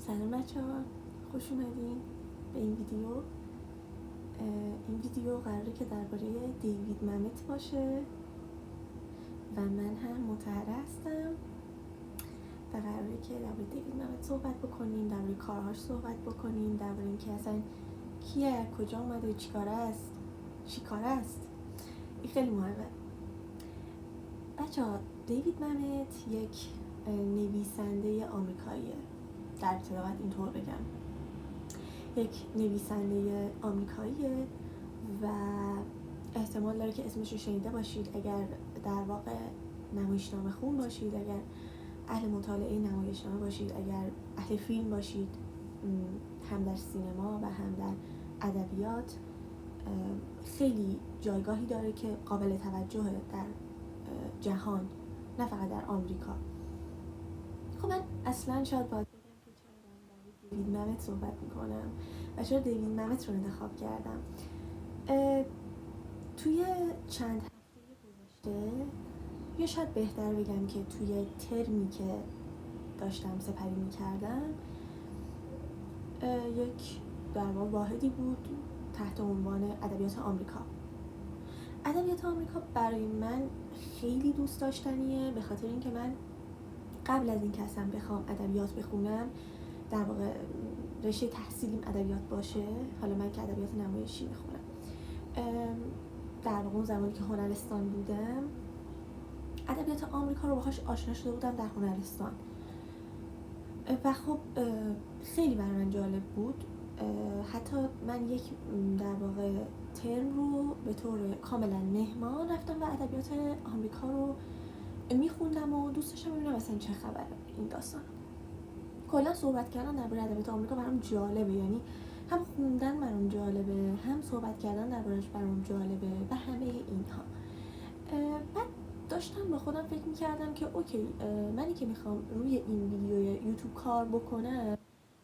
سلام بچه‌ها، خوش اومدین به این ویدیو. این ویدیو قراره که درباره دیوید ممت باشه و من هم متحره هستم و قراره که درباره دیوید ممت صحبت بکنیم، درباره کارهاش صحبت بکنیم، درباره اینکه اصلا کیه، کجا اومده، چیکاره است. این خیلی مهمه. بچه‌ها، دیوید ممت یک نویسنده آمریکاییه. در ابتدا باید اینطور بگم، یک نویسنده آمریکاییه و احتمال داره که اسمش رو شنیده باشید اگر در واقع نمایشنامه خون باشید، اگر اهل مطالعه نمایشنامه باشید، اگر اهل فیلم باشید، هم در سینما و هم در ادبیات. خیلی جایگاهی داره که قابل توجهه در جهان، نه فقط در آمریکا. خب من اصلا شاید باید بگم که چرا دارم در دیوید ممت صحبت میکنم و چرا دیوید ممت رو انتخاب کردم. توی چند هفته گذشته، یا شاید بهتر بگم که توی ترمی که داشتم سپری میکردم، یک در واقع واحدی بود تحت عنوان ادبیات آمریکا. ادبیات آمریکا برای من خیلی دوست داشتنیه، به خاطر اینکه من قبل از این که اصلا بخوام ادبیات بخونم، در واقع رشته تحصیلیم ادبیات باشه، حالا من که ادبیات نمایشی میخونم، در واقع اون زمانی که هنرستان بودم ادبیات آمریکا رو باهاش آشنا شده بودم در هنرستان و خب خیلی برای من جالب بود. حتی من یک در واقع ترم رو به طور کاملا مهمان رفتم و ادبیات آمریکا رو میخوندم و دوست داشتم ببینم اصلا چه خبره این داستان. کلا صحبت کردن درباره ادبیات آمریکا برام جالبه، یعنی هم خوندن برام جالبه، هم صحبت کردن درباره‌اش برام جالبه و همه اینها. بعد داشتم با خودم فکر می‌کردم که اوکی، منی که میخوام روی این ویدیو یوتیوب کار بکنم،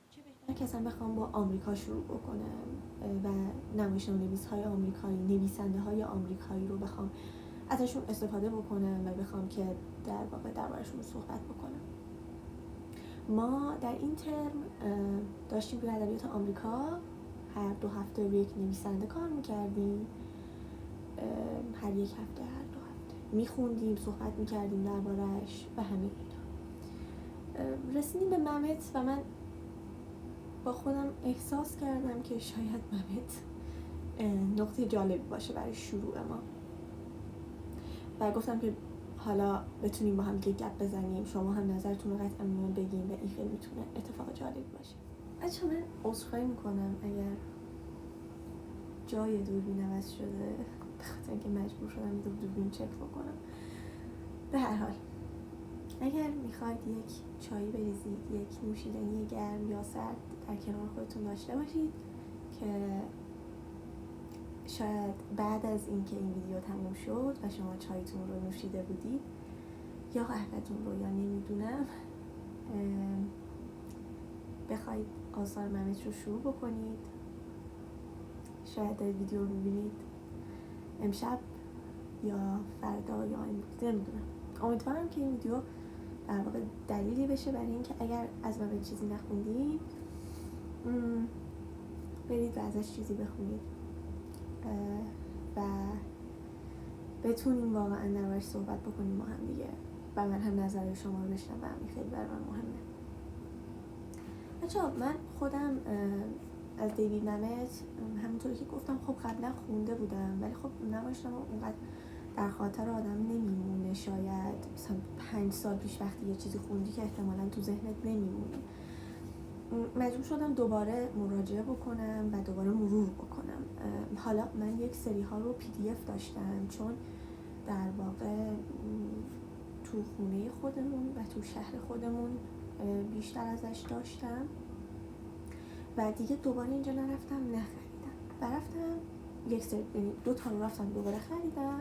چه بهتر که اصلا بخوام با آمریکا شروع بکنم و نمایشنامه‌نویس‌های آمریکایی، نویسنده‌های آمریکایی رو بخوام ازشون استفاده بکنم و بخوام که در واقع درباره‌شون صحبت بکنم. ما در این ترم داشتیم روی ادبیات آمریکا هر 2 هفته روی یک نویسنده کار میکردیم، هر یک هفته، هر 2 هفته میخوندیم، صحبت میکردیم درباره‌اش و همه اینا. رسیدیم به ممت و من با خودم احساس کردم که شاید ممت نقطه جالبی باشه برای شروع ما و گفتم که حالا بتونیم با هم دیگه گپ بزنیم، شما هم نظرتون رو قطعا میون بگیم و این خیلی میتونه اتفاق جالبی باشه. بچه من عذرخواهی میکنم اگر جای دوربین عوض شده، به خاطر اینکه مجبور شدم دوربین چک بکنم. به هر حال اگر میخواید یک چایی بریزید، یک نوشیدنی گرم یا سرد در کنار خودتون داشته باشید که شاید بعد از اینکه این ویدیو تموم شد و شما چایتون رو نوشیده بودید یا قهوه‌تون رو، یا نمیدونم، بخواید آثار ممت رو شروع بکنید، شاید در ویدیو رو ببینید امشب یا فردا یا امروز، نمیدونم. امیدوارم که این ویدیو در واقع دلیلی بشه برای اینکه اگر از ممت چیزی نخوندید برید و ازش چیزی بخونید و بتونیم واقعا دربارش صحبت بکنیم با هم دیگه و من هم نظر شما رو بشنوم. این خیلی برای من مهمه. بچه‌ها من خودم از دیوید ممت همونطوری که گفتم خب قبلا خونده بودم، ولی خب نمایشنامه اونقدر در خاطر آدم نمیمونه. شاید مثلا 5 سال پیش وقتی یه چیزی خوندی که احتمالاً تو ذهنت نمیمونه. مجبور شدم دوباره مراجعه بکنم و دوباره مرور بکنم. حالا من یک سری ها رو PDF داشتم، چون در واقع تو خونه خودمون و تو شهر خودمون بیشتر ازش داشتم و دیگه دوباره اینجا نرفتم نخریدم و رفتم یک سری، یعنی 2 تا رو رفتم دوباره خریدم.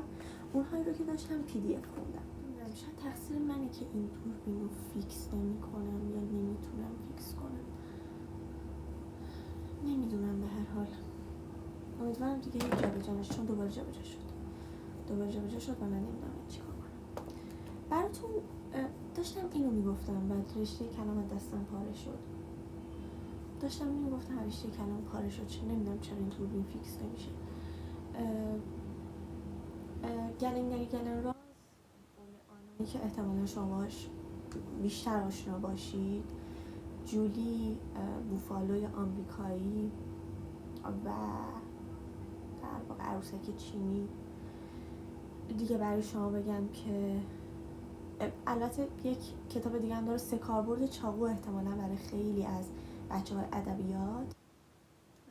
اونهایی رو که داشتم PDF خوندم. شاید تقصیر منه که این دوربین رو فیکس نمی کنم یا نمیتونم فیکس کنم، نمیدونم. به هر حال امیدوارم دیگه جابجا نشه، چون دوباره جابجا شد و من نمیدونم چیکار کنم. براتون داشتم اینو میگفتم و رشته کلام از دستم پاره شد. داشتم میگفتم همیشه کلام پاره شد، چه نمیدونم چرا این دوربین فیکس نمیشه. گلن راز آنایی که احتمالا شماش بیشتر آشنا باشید، جولی بوفالوی آمریکایی و در واقع عروسک چینی. دیگه برای شما بگم که البته یک کتاب دیگه هم داره، 3 کاربرد چاقو، احتمالا برای خیلی از بچه‌های ادبیات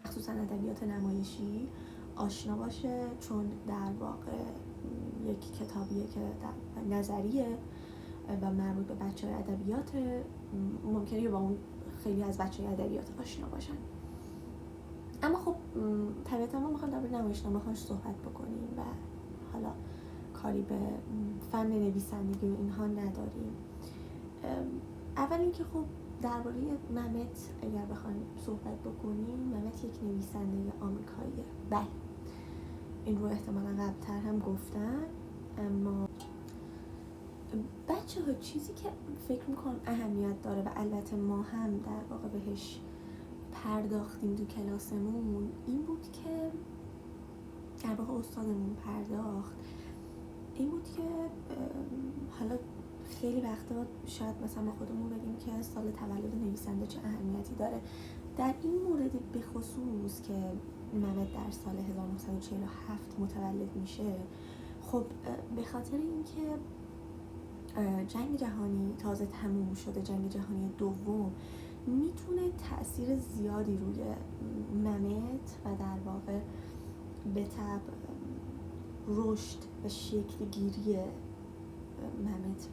مخصوصا ادبیات نمایشی آشنا باشه، چون در واقع یک کتابیه که در نظریه و مربوط به بچه‌های ادبیات، ممکنه با اون خیلی از بچه‌های ادبیات آشنا باشن. اما خب طبیعتا ما میخوایم درباره نمایشنامه‌هاش صحبت بکنیم و حالا کاری به فن نویسندگی و اینها نداریم. اول اینکه خب درباره ممت اگر بخوایم صحبت بکنیم، ممت یک نویسنده آمریکاییه. بله، این رو احتمالا قبل‌تر هم گفتم. اما بچه ها چیزی که فکر میکنم اهمیت داره و البته ما هم در واقع بهش پرداختیم تو کلاسمون، این بود که در واقع استادمون پرداخت این بود که حالا خیلی وقتا شاید مثلا با خودمون بگیم که سال تولد نویسنده چه اهمیتی داره. در این مورد به خصوص که ممت در سال 1947 متولد میشه، خب به خاطر اینکه جنگ جهانی تازه تموم شده، جنگ جهانی دوم میتونه تأثیر زیادی روی ممت و در واقع به تبع رشد و شکل گیری ممت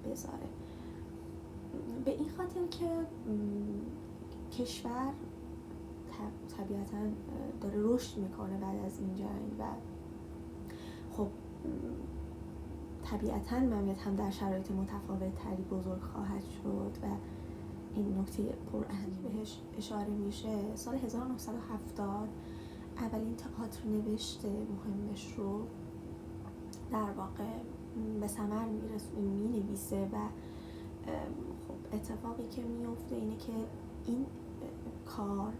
بذاره. به این خاطر که کشور طبیعتاً داره رشد میکنه بعد از این جنگ و خب طبیعتاً ممت هم در شرایط متفاوت تری بزرگ خواهد شد و این نکته پر اهمی بهش اشاره میشه. سال 1970 اولین تئاتر نوشته مهمش رو در واقع به ثمر مینویسه و خب اتفاقی که میفته اینه که این کار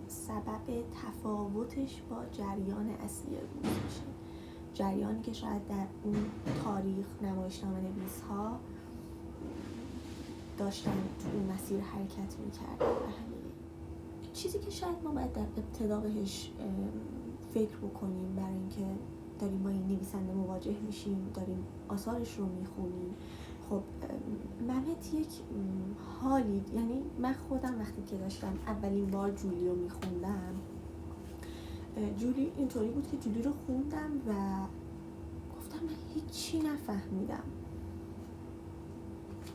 سبب تفاوتش با جریان اصلی روز میشه، جریانی که شاید در اون تاریخ نمایشنامه نویس‌ها داشتن تو اون مسیر حرکت میکردن و همین چیزی که شاید ما باید در ابتدا بهش فکر بکنیم برای اینکه داریم با این نویسنده مواجه میشیم، داریم آثارش رو میخونیم. خب ممت یک حالی، یعنی من خودم وقتی که داشتم اولین بار جولی رو میخوندم، جولی اینطوری بود که جولی رو خوندم و گفتم من هیچی نفهمیدم،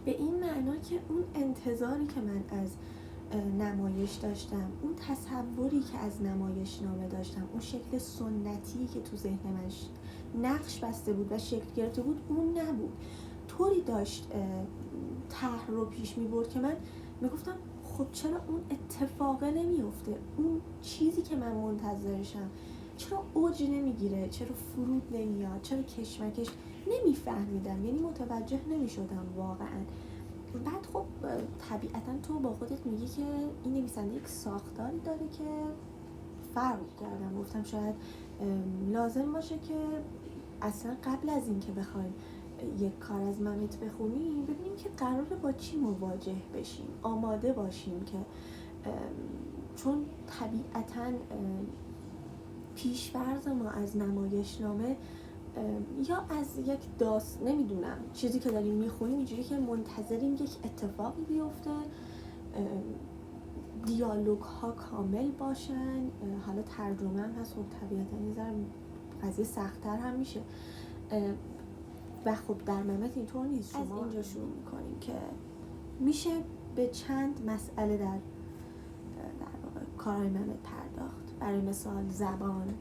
به این معنا که اون انتظاری که من از نمایش داشتم، اون تصوری که از نمایشنامه داشتم، اون شکل سنتی که تو ذهن من نقش بسته بود و شکل گرفته بود، اون نبود. طوری داشت طرح رو پیش می‌برد که من میگفتم خب چرا اون اتفاقه نمیفته، اون چیزی که من منتظرشم چرا اوج نمیگیره، چرا فرود نمیاد، چرا کشمکش، نمیفهمیدم، یعنی متوجه نمیشدم واقعا. بعد خب طبیعتا تو با خودت میگی که این نویسنده یک ساختاری داره که فرق کردم. گفتم شاید لازم باشه که اصلا قبل از این که بخوایم یک کار از ممت بخونیم ببینیم که قراره با چی مواجه بشیم، آماده باشیم که چون طبیعتا پیش‌فرض ما از نمایشنامه یا از یک نمیدونم چیزی که داریم میخونیم اینجوری که منتظریم یک اتفاقی بیفته، دیالوگ ها کامل باشن. حالا ترجمه هم هست، خب طبیعتا یه ذره قضیه سخت‌تر هم میشه و خب در ممت اینطور نیست. از اینجا شروع میکنیم که میشه به چند مسئله در واقع کارهای ممت پرداخت. برای مثال زبان،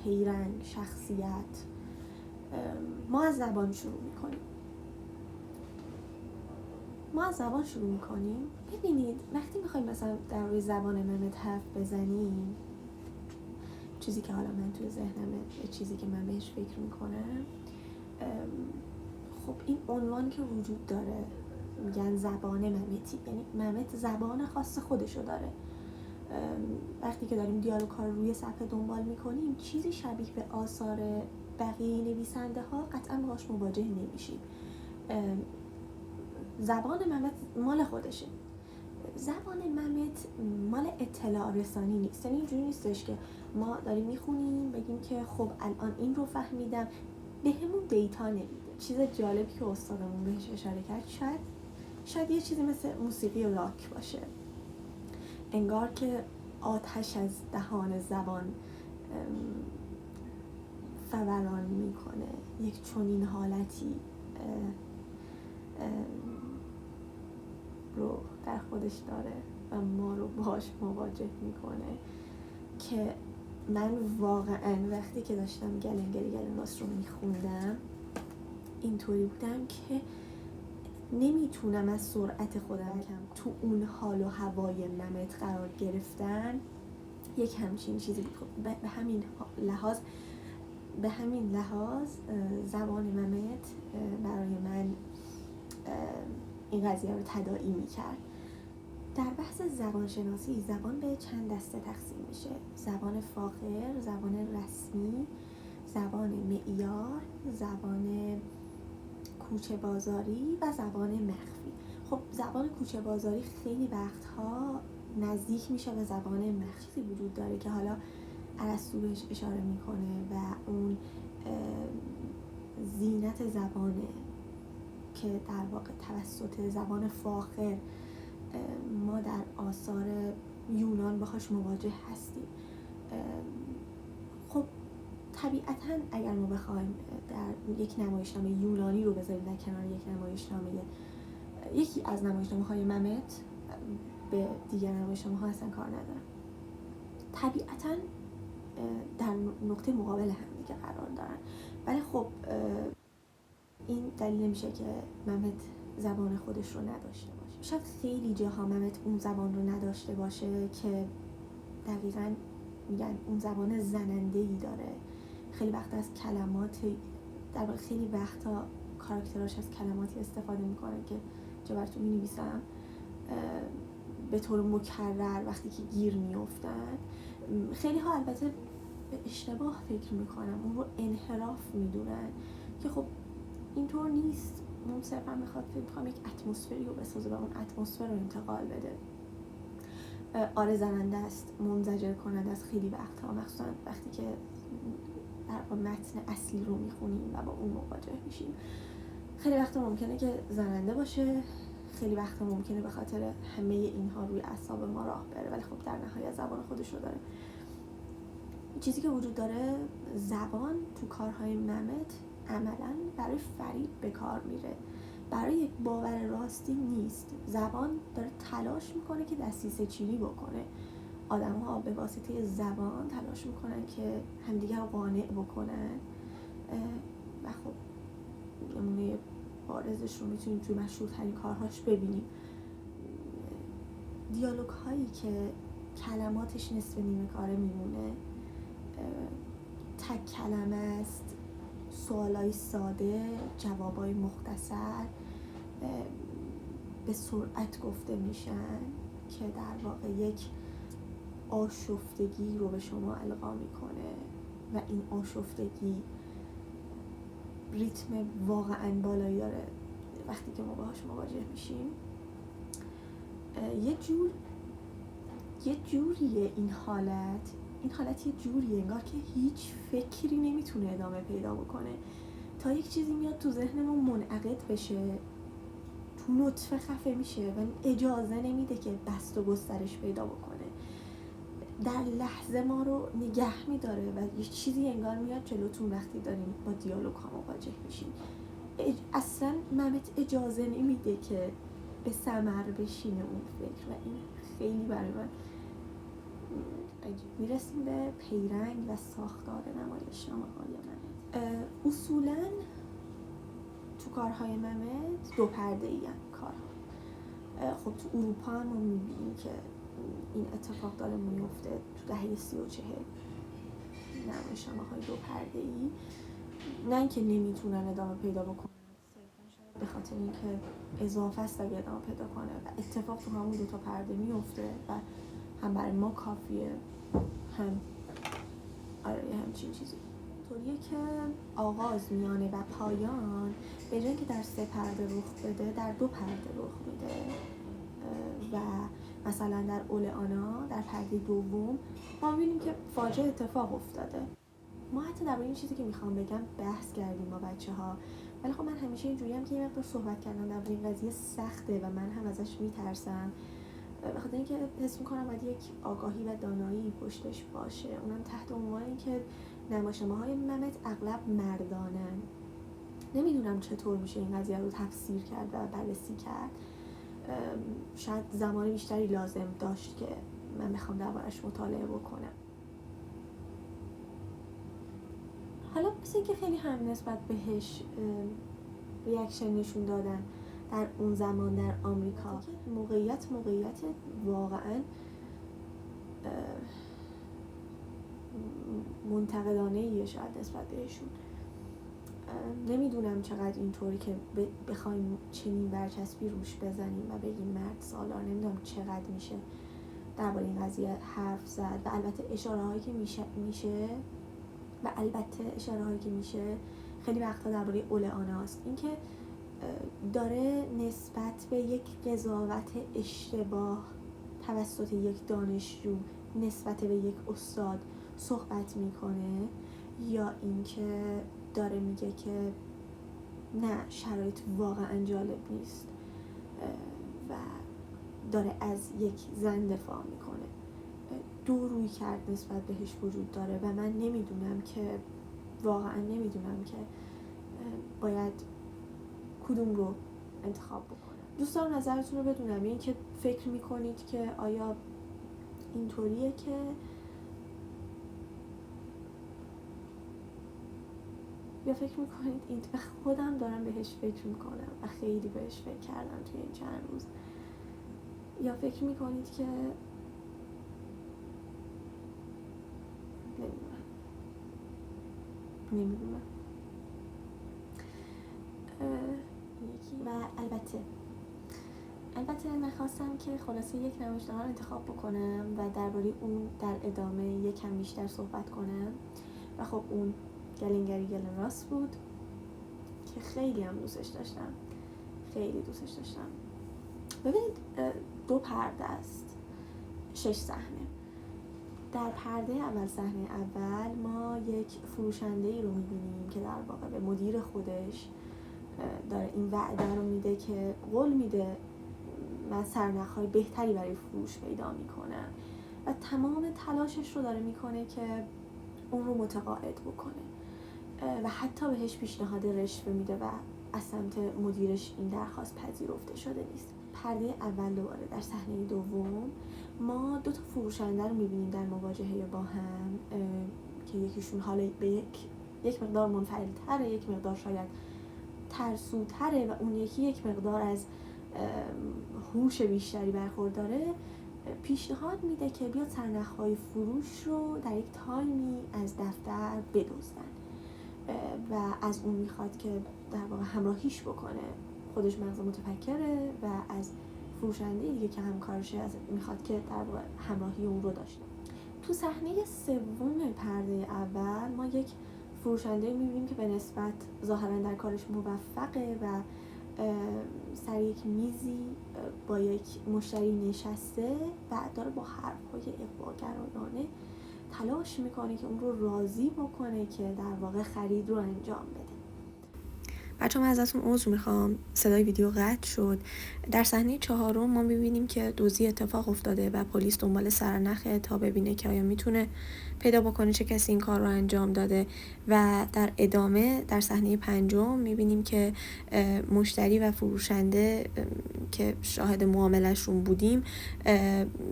پیرنگ، شخصیت. ما از زبان شروع میکنیم. ببینید وقتی میخوایم مثلا در روی زبان ممت حرف بزنیم، چیزی که حالا من توی ذهنمه، چیزی که من بهش فکر میکنم، خب این عنوان که وجود داره میگن زبان ممتی، یعنی ممت زبان خاص خودشو داره. وقتی که داریم دیالوگ ها رو روی صفحه دنبال میکنیم چیزی شبیه به آثار بقیه نویسنده ها قطعا باهاش مواجه نمیشیم. زبان ممت مال خودشه. زبان ممت مال اطلاع رسانی نیست، یعنی اینجوری نیستش که ما داریم میخونیم بگیم که خب الان این رو فهمیدم، بهمون دیتا نمیده. چیز جالبی که استادمون بهش اشاره کرد شاید یه چیزی مثل موسیقی راک باشه، انگار که آتش از دهان زبان فوران میکنه، یک چنین حالتی رو در خودش داره و ما رو باهاش مواجه میکنه که من واقعا وقتی که داشتم گلنگری گلناس رو میخوندم اینطوری بودم که نمیتونم از سرعت خودم کم تو اون حال و هوای ممت قرار گرفتن. یک همچین چیزی بود. به همین لحاظ زبان ممت برای من این قضیه رو تداعی میکرد. در بحث زبانشناسی زبان به چند دسته تقسیم میشه: زبان فاخر، زبان رسمی، زبان معیار، زبان کوچه بازاری و زبان مخفی. خب زبان کوچه بازاری خیلی وقتها نزدیک میشه به زبان مخفی وجود داره که حالا ارسطو بهش اشاره میکنه و اون زینت زبانه که در واقع توسط زبان فاخر ما در آثار یونان باهاش مواجه هستیم. خب طبیعتاً اگر ما بخوایم در یک نمایشنامه یونانی رو بذاریم در کنار یکی از نمایشنامه‌های ممت، به دیگر نمایشنامه‌ها اصلا کار ندارم، طبیعتاً در نقطه مقابل هم دیگه قرار دارن. ولی خب این دلیل نمیشه که ممت زبان خودش رو نداشته باشه. شاید خیلی جاها ممت اون زبان رو نداشته باشه که دقیقاً میگن اون زبان زننده‌ای داره. خیلی وقت از کلمات، در واقع خیلی وقتا کاراکتراش از کلماتی استفاده میکنن که چه براتون می‌نویسم به طور مکرر وقتی که گیر میافتن. خیلی ها البته به اشتباه فکر میکنم اون رو انحراف میدونن که خب اینطور نیست. اون صرفا میخوام یک اتمسفری رو بسازه و اون اتمسفر رو انتقال بده. آره زننده است، منزجر کننده است خیلی وقتها، مخصوصا وقتی که در متن اصلی رو میخونیم و با اون مواجه میشیم. خیلی وقتا ممکنه که زننده باشه، خیلی وقتا ممکنه به خاطر همه اینها روی اعصاب ما راه بره، ولی خب در نهایت زبان خودش رو داره. چیزی که وجود داره، زبان تو کارهای ممت عملاً برای فریب به کار میره، برای یک باور راستی نیست. زبان داره تلاش میکنه که دستیسه چینی بکنه. آدم‌ها به واسطه زبان تلاش میکنن که همدیگر رو قانع بکنن و خب نمونه بارزش رو میتونیم توی مشهورترین کارهاش ببینیم. دیالوگ هایی که کلماتش نصف نیمه کاره میمونه، تک کلمه است، سوالای ساده، جوابای مختصر به سرعت گفته میشن که در واقع یک آشفتگی رو به شما القا میکنه و این آشفتگی ریتم واقعا بالایی داره. وقتی که ما باهاش مواجه میشیم یه جوریه این حالت یه جوریه انگار که هیچ فکری نمیتونه ادامه پیدا بکنه تا یک چیزی میاد تو ذهنمون منعقد بشه، تو نطفه خفه میشه و اجازه نمیده که بست و گسترش پیدا بکنه. در لحظه ما رو نگه میداره و یه چیزی انگار میاد جلوتون وقتی داریم با دیالوگ ها مواجه میشیم. اصلا ممت اجازه نمیده که به ثمر بشینه اون فکر و این خیلی برای من عجیب. میرسیم به پیرنگ و ساختار نمایشنامه‌های ممت. اصولاً تو کارهای ممت دو پرده‌ای کارها. خب تو اروپا هم میبینیم که این اتفاق داره میفته. تو دهه 30 و 40 نمایشنامه‌های دو پرده‌ای نه اینکه نمیتونن ادامه پیدا بکنن، صرفاً شاید به خاطر اینکه اضافه است اگه ادامه پیدا کنه و اتفاق تو همون 2 پرده میفته و هم برای ما کافیه، هم همچین چیزی. طوریه که آغاز، میانه و پایان به جای که در 3 پرده رخ بده در 2 پرده رخ میده و مثلا در اولیانا در پرده دوم ما می‌بینیم که فاجعه اتفاق افتاده. ما حتی درباره این چیزی که میخوام بگم بحث کردیم با بچه‌ها، ولی خب من همیشه اینجوریم که یه مقدار صحبت کردن درباره این قضیه سخته و من هم ازش میترسم، به خاطر اینکه حس میکنم باید یک آگاهی و دانایی پشتش باشه، اونم تحت عنوان اینکه نمایشنامه‌های ممت اغلب مردانن. نمیدونم چطور میشه این قضیه رو تفسیر کرد و بررسی کرد. شاید زمان بیشتری لازم داشت که من بخوام دربارش مطالعه بکنم. حالا مثل اینکه خیلی هم نسبت بهش ریاکشن نشون دادن در اون زمان در آمریکا. موقعیت واقعا منتقدانه‌ایه شاید نسبت بهشون. نمیدونم چقدر اینطوری که بخوایم چنین برچسبی روش بزنیم و بگیم مرد سالار، نمیدونم چقدر میشه درباره این قضیه حرف زد و البته اشاره هایی که میشه خیلی وقتا درباره اولیانا است. اینکه داره نسبت به یک قضاوت اشتباه توسط یک دانشجو نسبت به یک استاد صحبت میکنه، یا اینکه داره میگه که نه شرایط واقعا جالب نیست و داره از یک زن دفاع میکنه. 2 روی کرد نسبت بهش وجود داره و من واقعا نمیدونم که باید کدوم رو انتخاب بکنم. دوست دارم نظرتون رو بدونم. این که فکر میکنید که آیا اینطوریه که یا فکر میکنید این خودم دارم بهش فکر میکنم و خیلی بهش فکر کردم توی این چند روز، یا فکر میکنید که نمیدونم. و البته من خواستم که خلاصه یک نمایشنامه رو انتخاب بکنم و درباره اون در ادامه یکم بیشتر صحبت کنم و خب اون گلنگری گلنراس بود که خیلی هم دوستش داشتم. ببینید 2 پرده است، 6 صحنه. در پرده اول، صحنه اول، ما یک فروشنده‌ای رو می‌بینیم که در واقع به مدیر خودش داره این وعده رو میده که قول میده من سرنخ‌های بهتری برای فروش پیدا میکنم و تمام تلاشش رو داره میکنه که اون رو متقاعد بکنه و حتی بهش پیشنهاد رشوه میده و از سمت مدیرش این درخواست پذیرفته شده نیست. پرده اول دوباره در صحنه دوم ما 2 فروشنده رو میبینیم در مواجهه با هم که یکیشون حالا به یک مقدار منفعل‌تره، یک مقدار شاید ترسوتره و اون یکی یک مقدار از هوش بیشتری برخورداره. پیشنهاد میده که بیاد سرنخ‌های فروش رو در یک تایمی از دفتر بدزدن و از اون میخواد که در واقع همراهیش بکنه. خودش مغز متفکره و از فروشنده دیگه که همکارشه میخواد که در واقع همراهی اون رو داشته. تو صحنه سوم پرده اول ما یک فروشنده میبینیم که به نسبت ظاهرا در کارش موفقه و سر یک میزی با یک مشتری نشسته و داره با حرف‌های اغواگرایانه تلاش میکنه که اون رو راضی بکنه که در واقع خرید رو انجام بده. بچه‌ها من ازتون عذر میخوام، صدای ویدیو قطع شد. در صحنه 4 ما میبینیم که دزدی اتفاق افتاده و پلیس دنبال سرنخه تا ببینه که آیا میتونه پیدا بکنه چه کسی این کار رو انجام داده و در ادامه در صحنه 5 میبینیم که مشتری و فروشنده که شاهد معاملهشون بودیم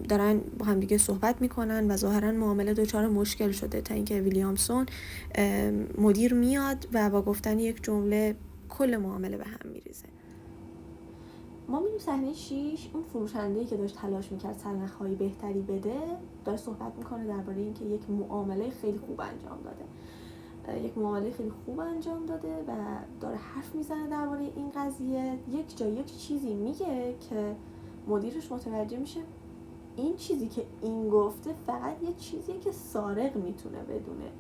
دارن با هم دیگه صحبت میکنن و ظاهرا معامله دچار مشکل شده تا اینکه ویلیامسون مدیر میاد و با گفتن یک جمله کل معامله به هم میریزه. ما میبینیم صحنه 6 اون فروشنده‌ای که داشت تلاش میکرد سرنخ‌های بهتری بده داره صحبت میکنه درباره اینکه یک معامله خیلی خوب انجام داده یک معامله خیلی خوب انجام داده و داره حرف میزنه درباره این قضیه. یک جا یک چیزی میگه که مدیرش متوجه میشه این چیزی که این گفته فقط یه چیزیه که سارق میتونه بدونه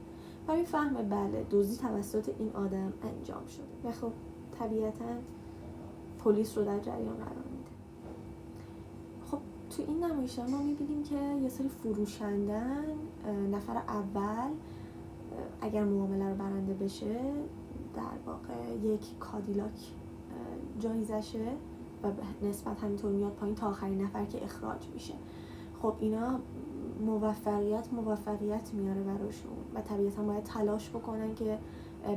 و میفهمه بله دزدی توسط این آدم انجام شده و خب طبیعتاً پلیس رو در جریان قرار میده. خب تو این نمایشنامه ما میبینیم که یه سری فروشندن، نفر اول اگر معامله رو برنده بشه در واقع یک کادیلاک جایزشه و نسبت همینطور میاد پایین تا آخرین نفر که اخراج میشه. خب اینا موفقیت میاره براشون و طبیعتا باید تلاش بکنن که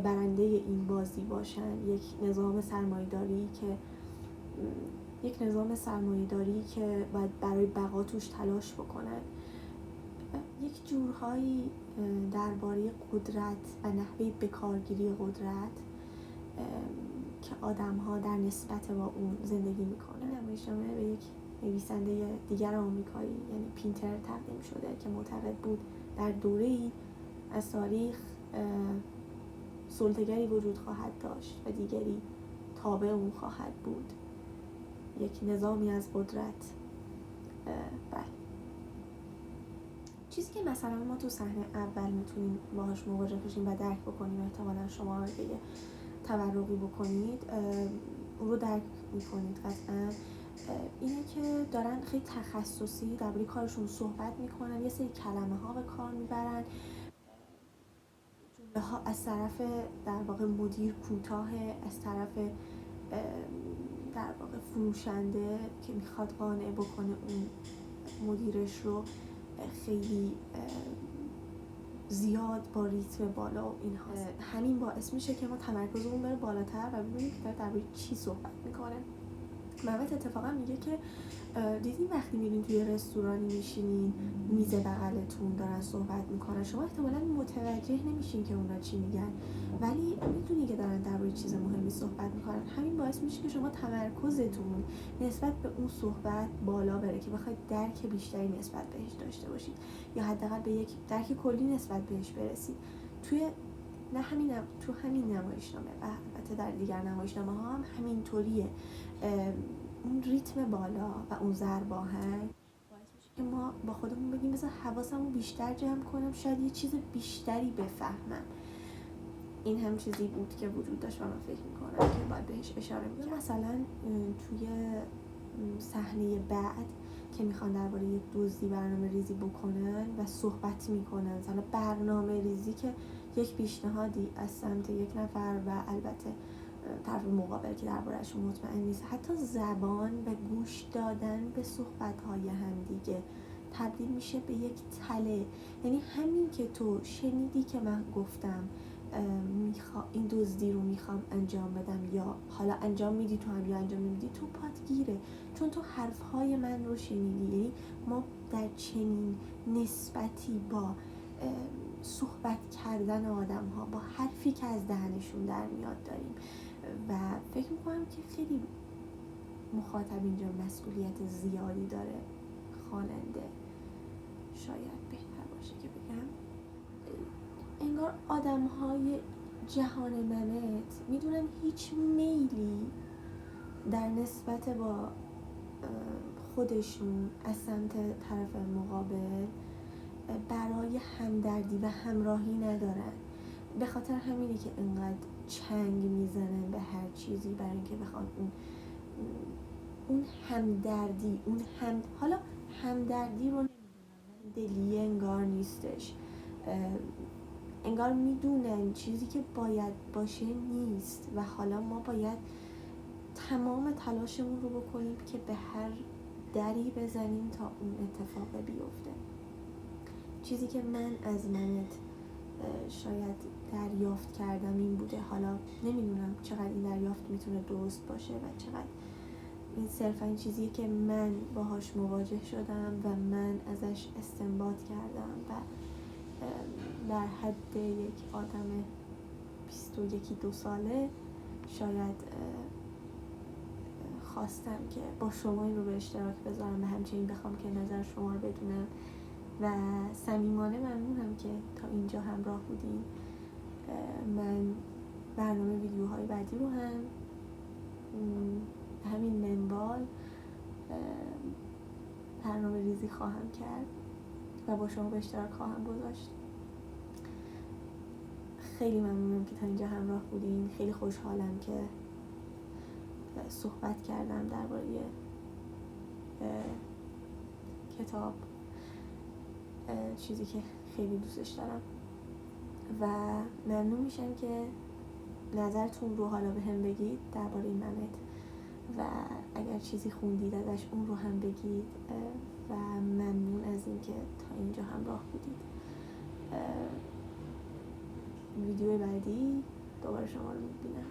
برنده این بازی باشن. یک نظام سرمایه‌داری که باید برای بقا توش تلاش بکنن. یک جورهایی درباره قدرت و نحوه بکارگیری قدرت که آدم‌ها در نسبت با اون زندگی میکنن. نمایشنامه به یک نویسنده دیگر آمریکایی یعنی پینتر تقدیم شده که معتقد بود در دوره‌ای از تاریخ سلطه‌گری وجود خواهد داشت و دیگری تابع اون خواهد بود، یک نظامی از قدرت. بله، چیزی که مثلا ما تو صحنه اول میتونیم باهاش مواجه بشیم و درک بکنیم، احتمالاً شما اگه یه تورقی بکنید اون رو درک میکنید قطعاً، اینه که دارن خیلی تخصصی درباره کارشون صحبت میکنن، یه سری کلمه ها به کار میبرن، جمله ها از طرف در واقع مدیر کوتاه، از طرف در واقع فروشنده که میخواد قانع بکنه اون مدیرش رو خیلی زیاد با ریتم بالا و این هاست. همین باعث میشه که ما تمرکزمون بره بالاتر و ببینیم که درباره چی صحبت میکنه. محمد اتفاقا میگه که دیدین وقتی میرین توی رستورانی میشینین میز بغلتون دارن صحبت میکنن، شما احتمالاً متوجه نمیشین که اونا چی میگن ولی میدونی که دارن درباره چیز مهمی صحبت میکنن. همین باعث میشه که شما تمرکزتون نسبت به اون صحبت بالا بره که بخواید درک بیشتری نسبت بهش داشته باشید یا حداقل به یک درک کلی نسبت بهش برسید. تو همین نمایشنامه و البته در دیگر نمایشنامه ها هم همینطوریه. اون ریتم بالا و اون ضرب آهنگ باعث میشه که ما با خودمون بگیم بذار حواسمو بیشتر جمع کنم، شاید یه چیز بیشتری بفهمم. این هم چیزی بود که وجود داشت و من فکر میکنم که باید بهش اشاره میکنم. مثلا توی صحنه بعد که میخوان درباره یک دزدی برنامه ریزی بکنن و صحبت میکنن، مثلا برنامه ریزی که یک پیشنهادی از سمت یک نفر و البته طرف مقابل که درباره‌اش مطمئن نیست، حتی زبان و گوش دادن به صحبت‌های همدیگه تبدیل میشه به یک تله. یعنی همین که تو شنیدی که من گفتم این دزدی رو میخوام انجام بدم یا حالا انجام میدی تو هم یا انجام نمیدی، تو پات گیره چون تو حرفهای من رو شنیدی. یعنی ما در چنین نسبتی با صحبت کردن آدم ها با حرفی که از دهنشون در میاد داریم و فکر میکنم که خیلی مخاطب اینجا مسئولیت زیادی داره. خواننده شاید بهتر باشه که بگم انگار آدم های جهان منت میدونن هیچ میلی در نسبت با خودشون از سمت طرف مقابل برای همدردی و همراهی ندارن. به خاطر همینه که انقدر چنگ میزنن به هر چیزی برای اینکه بخوان اون همدردی حالا همدردی رو نمیدونم دلیه انگار نیستش، انگار میدونن چیزی که باید باشه نیست و حالا ما باید تمام تلاشمون رو بکنیم که به هر دری بزنیم تا اون اتفاق بیفته. چیزی که من از منت شاید دریافت کردم این بوده، حالا نمیدونم چقدر این دریافت میتونه درست باشه و چقدر این صرفا این چیزیه که من باهاش مواجه شدم و من ازش استنباط کردم و در حد یک آدم 21-22 ساله شاید خواستم که با شما این رو به اشتراک بذارم و همچنین بخوام که نظر شما رو بدونم و صمیمانه ممنونم که تا اینجا همراه بودین. من برنامه ویدیوهای بعدی رو هم همین منوال برنامه ریزی خواهم کرد و با شما به اشتراک خواهم گذاشت. خیلی ممنونم که تا اینجا همراه بودین. خیلی خوشحالم که صحبت کردم درباره کتاب، چیزی که خیلی دوستش دارم و ممنون میشم که نظرتون رو حالا به هم بگید درباره ممد و اگر چیزی خوندید ازش اون رو هم بگید و ممنون از این که تا اینجا همراه بودید. ویدیو بعدی دوباره شما رو میبینم.